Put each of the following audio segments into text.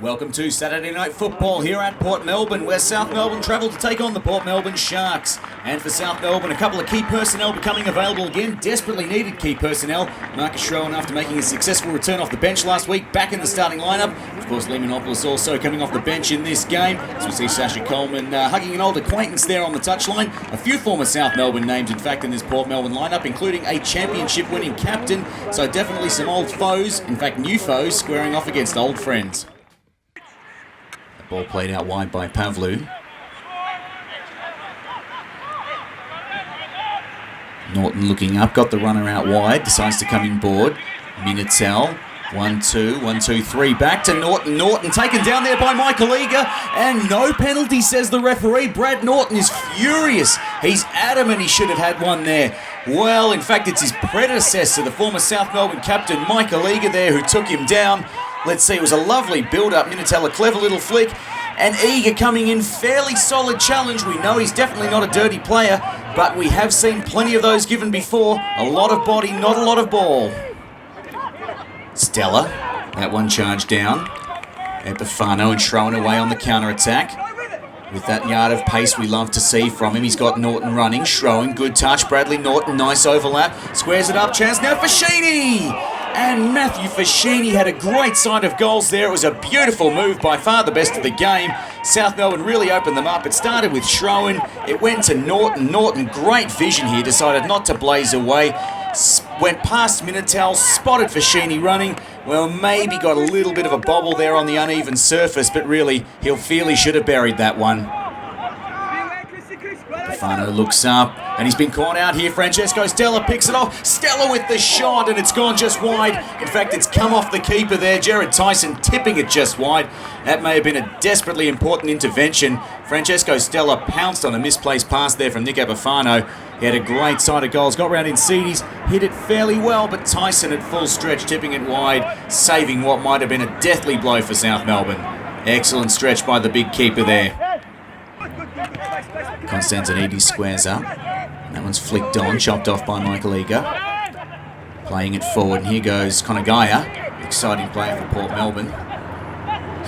Welcome to Saturday Night Football here at Port Melbourne, where South Melbourne travel to take on the Port Melbourne Sharks. And for South Melbourne, a couple of key personnel becoming available again, desperately needed key personnel. Marcus Schroen, after making a successful return off the bench last week, back in the starting lineup. Of course, Lemonopoulos also coming off the bench in this game. As we see Sasha Coleman hugging an old acquaintance there on the touchline. A few former South Melbourne names, in fact, in this Port Melbourne lineup, including a championship-winning captain. So definitely some old foes, in fact new foes, squaring off against old friends. Ball played out wide by Pavlu. Norton looking up, got the runner out wide, decides to come in board. Minitel, 1-2, 1-2-3, back to Norton. Norton taken down there by Michael Eager, and no penalty, says the referee. Brad Norton is furious. He's adamant he should have had one there. Well, in fact, it's his predecessor, the former South Melbourne captain, Michael Eager there, who took him down. Let's see, it was a lovely build-up. Minitel, a clever little flick. And Eager coming in, fairly solid challenge. We know he's definitely not a dirty player, but we have seen plenty of those given before. A lot of body, not a lot of ball. Stella, that one charged down. Epifano and Schroen away on the counter-attack. With that yard of pace we love to see from him. He's got Norton running. Schroen, good touch. Bradley Norton, nice overlap. Squares it up, chance now for Sheeny! And Matthew Fashini had a great sight of goals there. It was a beautiful move, by far the best of the game. South Melbourne really opened them up. It started with Schroen. It went to Norton. Norton, great vision here, decided not to blaze away. Went past Minitel, spotted Fashini running. Well, maybe got a little bit of a bobble there on the uneven surface, but really, he'll feel he should have buried that one. Fano looks up, and he's been caught out here. Francesco Stella picks it off. Stella with the shot, and it's gone just wide. In fact, it's come off the keeper there. Jared Tyson tipping it just wide. That may have been a desperately important intervention. Francesco Stella pounced on a misplaced pass there from Nick Epifano. He had a great sight of goals. Got round in Cedes, hit it fairly well, but Tyson at full stretch, tipping it wide, saving what might have been a deathly blow for South Melbourne. Excellent stretch by the big keeper there. Constantinides squares up. That one's flicked on, chopped off by Michael Eager. Playing it forward, and here goes Konagaya. Exciting player for Port Melbourne.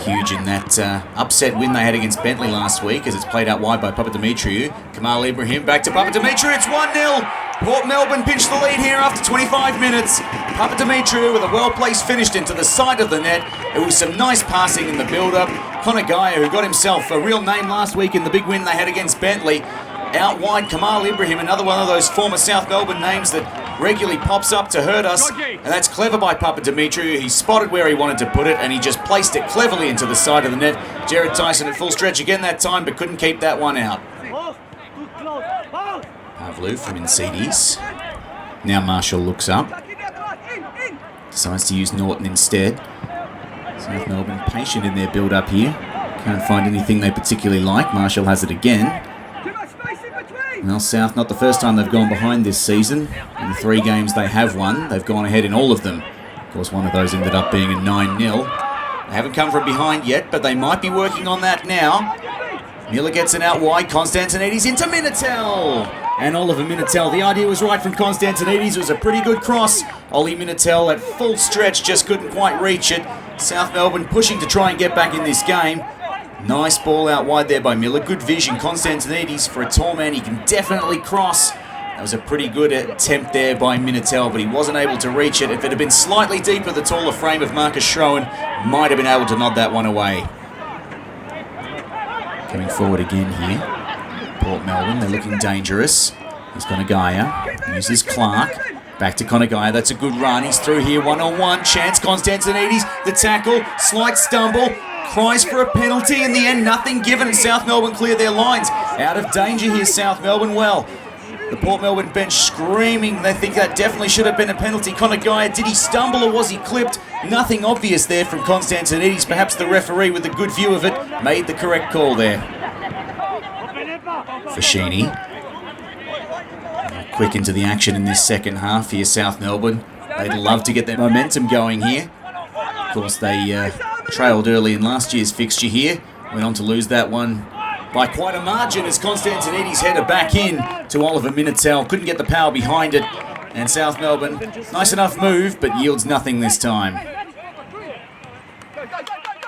Huge in that upset win they had against Bentley last week, as it's played out wide by Papadimitriou. Kamal Ibrahim back to Papadimitriou, it's 1-0! Port Melbourne pinched the lead here after 25 minutes. Papadimitriou with a well-placed finish into the side of the net. It was some nice passing in the build-up. Konagaya, who got himself a real name last week in the big win they had against Bentley. Out wide, Kamal Ibrahim, another one of those former South Melbourne names that regularly pops up to hurt us. And that's clever by Papadimitriou. He spotted where he wanted to put it, and he just placed it cleverly into the side of the net. Jared Tyson at full stretch again that time, but couldn't keep that one out. Pavlu from Incedes. Now Marshall looks up. Decides to use Norton instead. South Melbourne patient in their build-up here. Can't find anything they particularly like. Marshall has it again. Well, South, not the first time they've gone behind this season. In the 3 games they have won, they've gone ahead in all of them. Of course, one of those ended up being a 9-0. They haven't come from behind yet, but they might be working on that now. Miller gets it out wide. Constantinides into Minitel. And Oliver Minitel, the idea was right from Constantinides. It was a pretty good cross. Ollie Minitel at full stretch, just couldn't quite reach it. South Melbourne pushing to try and get back in this game. Nice ball out wide there by Miller. Good vision. Constantinides, for a tall man, he can definitely cross. That was a pretty good attempt there by Minitel, but he wasn't able to reach it. If it had been slightly deeper, the taller frame of Marcus Schroen might have been able to nod that one away. Coming forward again here. Port Melbourne, they're looking dangerous. He's Konagaya. Uses Clark. Back to Konagaya. That's a good run. He's through here. 1-on-1. Chance. Constantinides. The tackle. Slight stumble. Cries for a penalty. In the end, nothing given. And South Melbourne clear their lines. Out of danger here, South Melbourne. Well, the Port Melbourne bench screaming. They think that definitely should have been a penalty. Konagaya, did he stumble or was he clipped? Nothing obvious there from Constantinides. Perhaps the referee, with a good view of it, made the correct call there. Fashini. Quick into the action in this second half here, South Melbourne. They'd love to get their momentum going here. Of course, they trailed early in last year's fixture here. Went on to lose that one by quite a margin as Constantinides headed back in to Oliver Minitel. Couldn't get the power behind it. And South Melbourne, nice enough move, but yields nothing this time.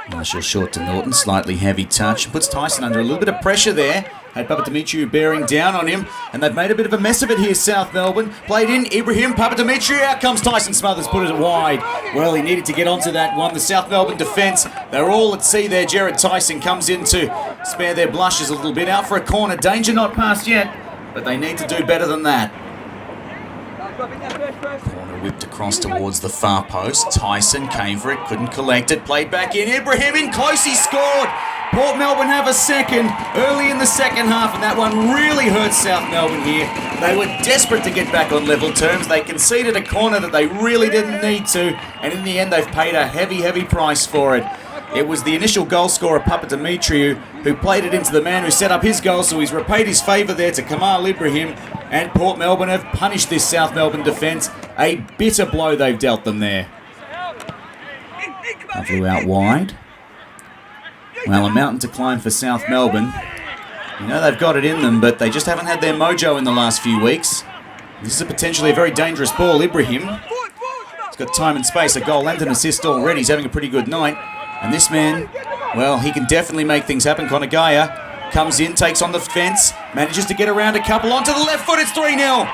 Marshall short to Norton, slightly heavy touch. Puts Tyson under a little bit of pressure there. Had Papadimitriou bearing down on him, and they've made a bit of a mess of it here, South Melbourne. Played in, Ibrahim, Papadimitriou, out comes Tyson Smothers, put it wide. Well, he needed to get onto that one. The South Melbourne defence, they're all at sea there. Jared Tyson comes in to spare their blushes a little bit. Out for a corner, danger not passed yet, but they need to do better than that. Corner whipped across towards the far post. Tyson came for it, couldn't collect it. Played back in, Ibrahim in close, he scored. Port Melbourne have a second early in the second half, and that one really hurt South Melbourne here. They were desperate to get back on level terms. They conceded a corner that they really didn't need to, and in the end they've paid a heavy, heavy price for it. It was the initial goal scorer, Papadimitriou, who played it into the man who set up his goal, so he's repaid his favour there to Kamal Ibrahim, and Port Melbourne have punished this South Melbourne defence. A bitter blow they've dealt them there. Flew out wide. Well, a mountain to climb for South Melbourne. You know they've got it in them, but they just haven't had their mojo in the last few weeks. This is potentially a very dangerous ball. Ibrahim, he's got time and space, a goal and an assist already. He's having a pretty good night. And this man, well, he can definitely make things happen. Conor Gaia comes in, takes on the fence, manages to get around a couple onto the left foot. It's 3-0.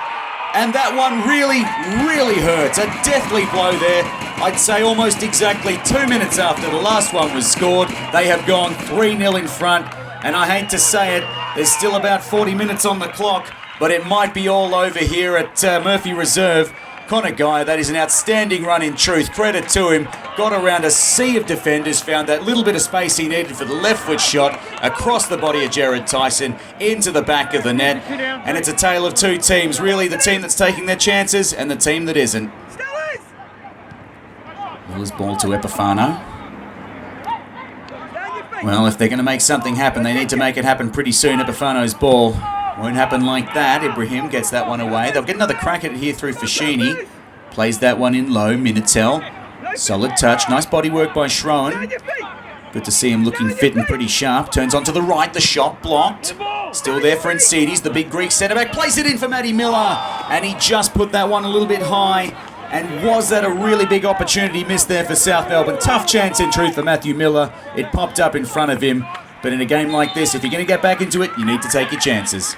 And that one really, really hurts. A deathly blow there. I'd say almost exactly 2 minutes after the last one was scored, they have gone 3-0 in front. And I hate to say it, there's still about 40 minutes on the clock, but it might be all over here at Murphy Reserve. Conor Gaia, that is an outstanding run in truth. Credit to him. Got around a sea of defenders, found that little bit of space he needed for the left foot shot across the body of Jared Tyson into the back of the net. And it's a tale of two teams, really, the team that's taking their chances and the team that isn't. Miller's ball to Epifano. Well, if they're going to make something happen, they need to make it happen pretty soon. Epifano's ball won't happen like that. Ibrahim gets that one away. They'll get another crack at it here through Fashini. Plays that one in low. Minitel. Solid touch. Nice body work by Schroen. Good to see him looking fit and pretty sharp. Turns onto the right. The shot blocked. Still there for Encides, the big Greek centre-back. Plays it in for Matty Miller. And he just put that one a little bit high. And was that a really big opportunity missed there for South Melbourne? Tough chance in truth for Matthew Miller. It popped up in front of him. But in a game like this, if you're going to get back into it, you need to take your chances.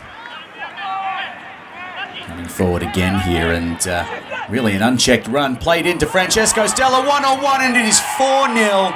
Coming forward again here, and really an unchecked run. Played into Francesco Stella, 1-on-1, and it is 4-0.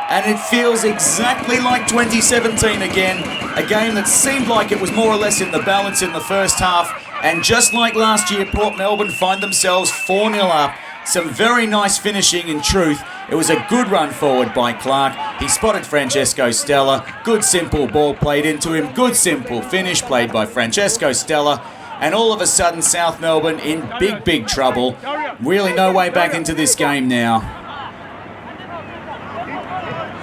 And it feels exactly like 2017 again. A game that seemed like it was more or less in the balance in the first half. And just like last year, Port Melbourne find themselves 4-0 up. Some very nice finishing in truth. It was a good run forward by Clark. He spotted Francesco Stella. Good simple ball played into him. Good simple finish played by Francesco Stella. And all of a sudden, South Melbourne in big, big trouble. Really no way back into this game now.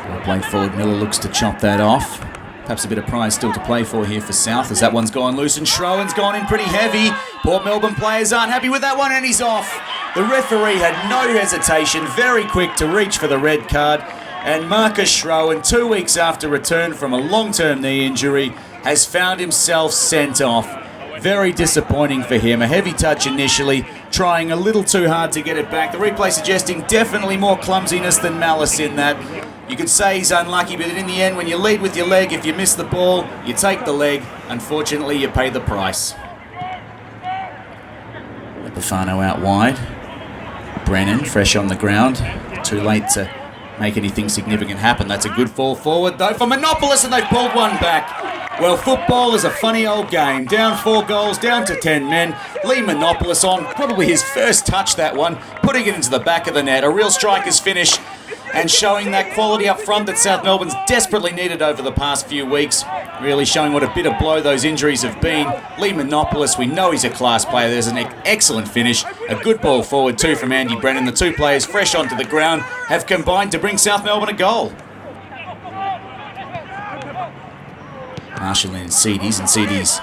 Ball played forward. Miller looks to chop that off. Perhaps a bit of prize still to play for here for South, as that one's gone loose and Schroen's gone in pretty heavy. Port Melbourne players aren't happy with that one, and he's off. The referee had no hesitation, very quick to reach for the red card. And Marcus Schroen, 2 weeks after return from a long-term knee injury, has found himself sent off. Very disappointing for him. A heavy touch initially, trying a little too hard to get it back. The replay suggesting definitely more clumsiness than malice in that. You could say he's unlucky, but in the end, when you lead with your leg, if you miss the ball, you take the leg. Unfortunately, you pay the price. Epifano out wide. Brennan, fresh on the ground. Too late to make anything significant happen. That's a good fall forward, though, for Monopolis, and they've pulled one back. Well, football is a funny old game. Down 4 goals, down to 10 men. Lee Monopolis on probably his first touch, that one, putting it into the back of the net. A real striker's finish, and showing that quality up front that South Melbourne's desperately needed over the past few weeks. Really showing what a bitter blow those injuries have been. Lee Monopolis, we know he's a class player. There's an excellent finish. A good ball forward too from Andy Brennan. The two players fresh onto the ground have combined to bring South Melbourne a goal. Marshall and Encides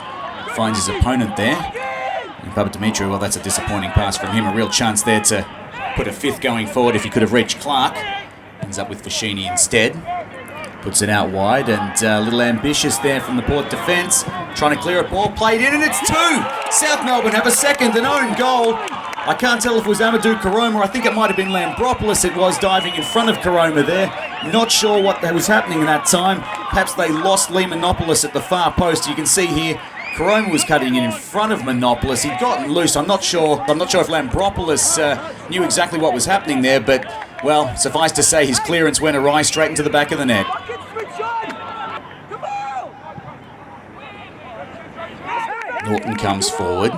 finds his opponent there. And Papadimitriou, well, that's a disappointing pass from him. A real chance there to put a fifth going forward if he could have reached Clark. Ends up with Fashini instead. Puts it out wide, and a little ambitious there from the Port defence. Trying to clear a ball, played in, and it's 2! South Melbourne have a second, an own goal. I can't tell if it was Amadou Karoma. I think it might have been Lambropoulos it was diving in front of Karoma there. Not sure what was happening at that time. Perhaps they lost Lee Monopolis at the far post. You can see here, Caroma was cutting in front of Monopolis. He'd gotten loose. I'm not sure if Lambropoulos knew exactly what was happening there, but, well, suffice to say his clearance went awry straight into the back of the net. Norton comes forward.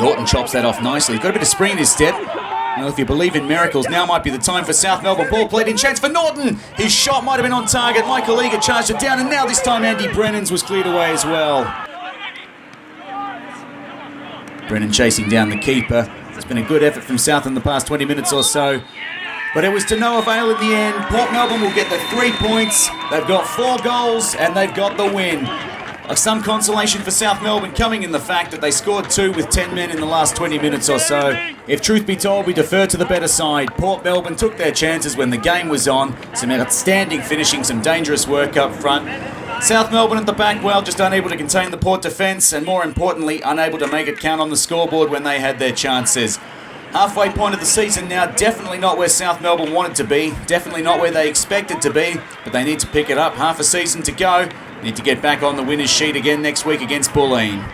Norton chops that off nicely. Got a bit of spring in his step. Well, if you believe in miracles, now might be the time for South Melbourne. Ball played in, chance for Norton. His shot might have been on target. Michael Eager charged it down, and now this time Andy Brennan's was cleared away as well. Brennan chasing down the keeper. It's been a good effort from South in the past 20 minutes or so, but it was to no avail in the end. Port Melbourne will get the 3 points. They've got 4 goals, and they've got the win. Some consolation for South Melbourne coming in the fact that they scored 2 with 10 men in the last 20 minutes or so. If truth be told, we defer to the better side. Port Melbourne took their chances when the game was on. Some outstanding finishing, some dangerous work up front. South Melbourne at the back, well, just unable to contain the Port defence, and more importantly, unable to make it count on the scoreboard when they had their chances. Halfway point of the season now, definitely not where South Melbourne wanted to be, definitely not where they expected to be, but they need to pick it up. Half a season to go. Need to get back on the winner's sheet again next week against Bulleen.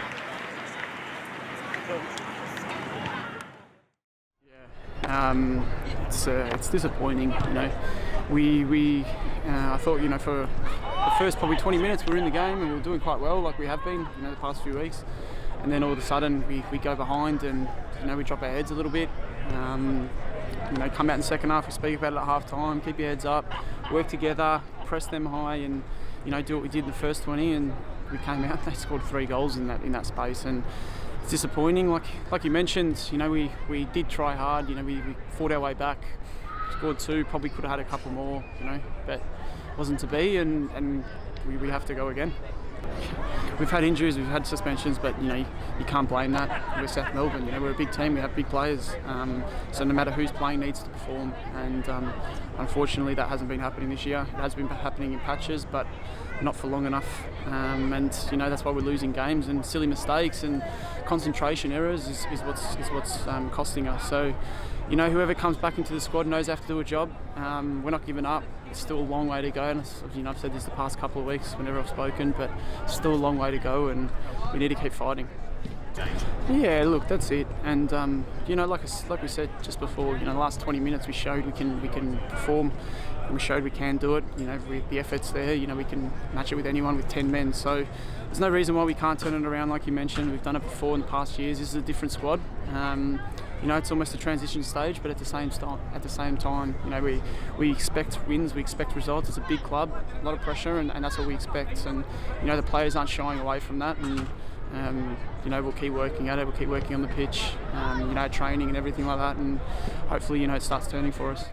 It's disappointing, you know. I thought, you know, for the first probably 20 minutes we were in the game and we were doing quite well, like we have been, you know, the past few weeks. And then all of a sudden we go behind and, you know, we drop our heads a little bit. You know, come out in the second half, we speak about it at half time, keep your heads up, work together, press them high, and, you know, do what we did in the first 20, and we came out. They scored 3 goals in that space, and it's disappointing. Like you mentioned, you know, we did try hard. You know, we fought our way back, scored 2, probably could have had a couple more, you know, but wasn't to be, and we have to go again. We've had injuries, we've had suspensions, but, you know, you can't blame that. We're South Melbourne, you know, we're a big team, we have big players, so no matter who's playing needs to perform, and unfortunately that hasn't been happening this year. It has been happening in patches, but not for long enough, and, you know, that's why we're losing games, and silly mistakes and concentration errors is what's costing us. So, you know, whoever comes back into the squad knows they have to do a job. We're not giving up. It's still a long way to go, and, you know, I've said this the past couple of weeks whenever I've spoken, but still a long way to go, and we need to keep fighting. Yeah, look, that's it. And you know, like we said just before, you know, the last 20 minutes we showed we can perform, and we showed we can do it. You know, the effort's there. You know, we can match it with anyone with 10 men. So there's no reason why we can't turn it around. Like you mentioned, we've done it before in the past years. This is a different squad. You know, it's almost a transition stage, but at the same time, you know, we expect wins, we expect results. It's a big club, a lot of pressure, and that's what we expect. And, you know, the players aren't shying away from that, and you know, we'll keep working at it. We'll keep working on the pitch, you know, training and everything like that, and hopefully, you know, it starts turning for us.